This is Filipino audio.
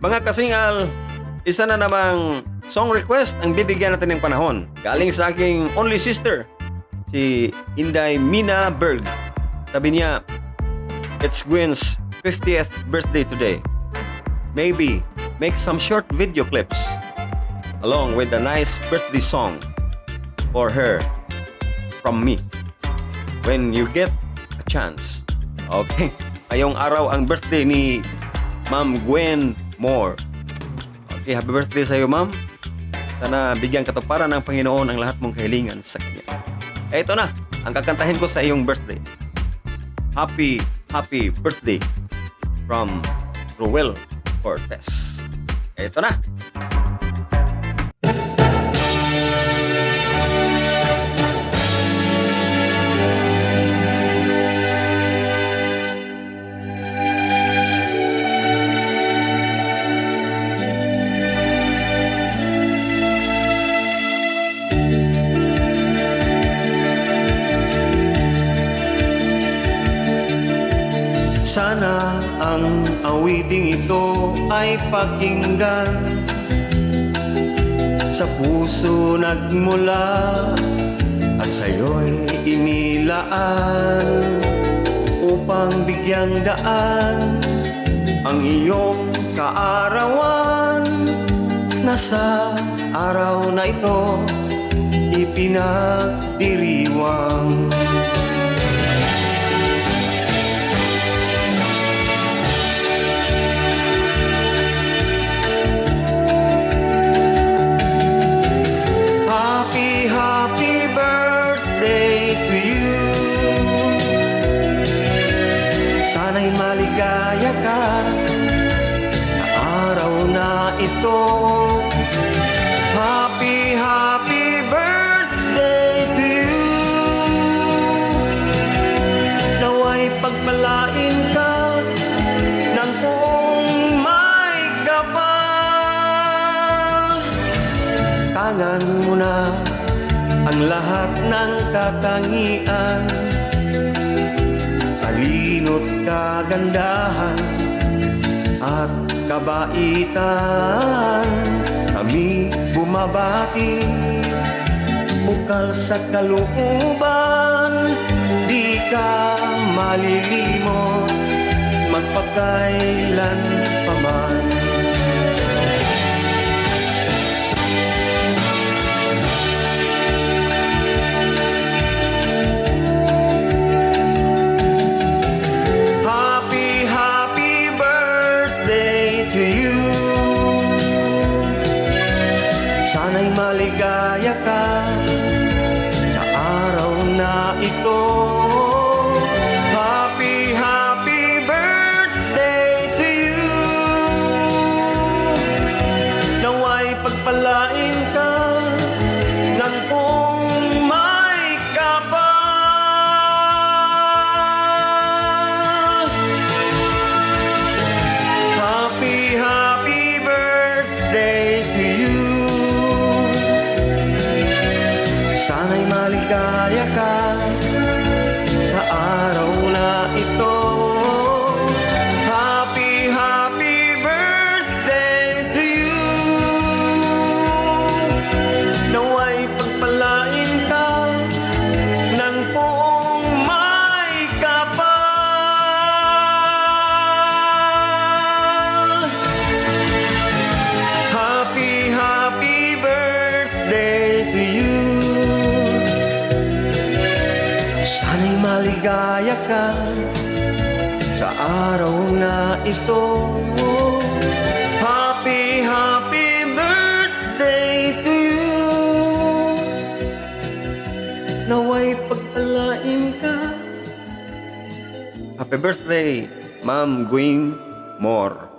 Mga kasingal, isa na namang song request ang bibigyan natin ng panahon. Galing sa aking only sister, si Inday Mina Berg. Sabi niya, it's Gwen's 50th birthday today. Maybe make some short video clips along with a nice birthday song for her from me when you get a chance. Okay, ngayong araw ang birthday ni Ma'am Gwen Moore. Okay, happy birthday sa iyo, ma'am. Sana bigyan katuparan ng Panginoon ang lahat mong kahilingan sa Kanya. Ito na, ang kakantahin ko sa iyong birthday. Happy birthday from Ruel Cortez. Ito na. Sana ang awiting ito ay pakinggan, sa puso nagmula at sa'yo'y inilaan, upang bigyang daan ang iyong kaarawan, na sa araw na ito ipinagdiriwang. Happy birthday to you. Sana'y maligaya ka sa araw na ito. Happy birthday to you. Nawa'y pagpalain ka ng buong may kapal. Tangan mo na ang lahat ng katangian, talino't kagandahan at kabaitan. Kami bumabati, bukal sa kalooban, di ka malilimot magpakailan paman. Sana'y maligaya ka sa araw na ito. Happy birthday to you. Nawa'y pagpalain ka ng buong may kapal. Happy birthday to you. Sana'y maligaya ka sa araw na ito. Happy birthday to you. Nawa'y pagpalain ka ng buong may kapal. Happy birthday to you. Sana'y maligaya ka sa araw na ito. Happy birthday to you. Nawa'y pagpalain ka. Happy birthday, Ma'am Gwen Moore.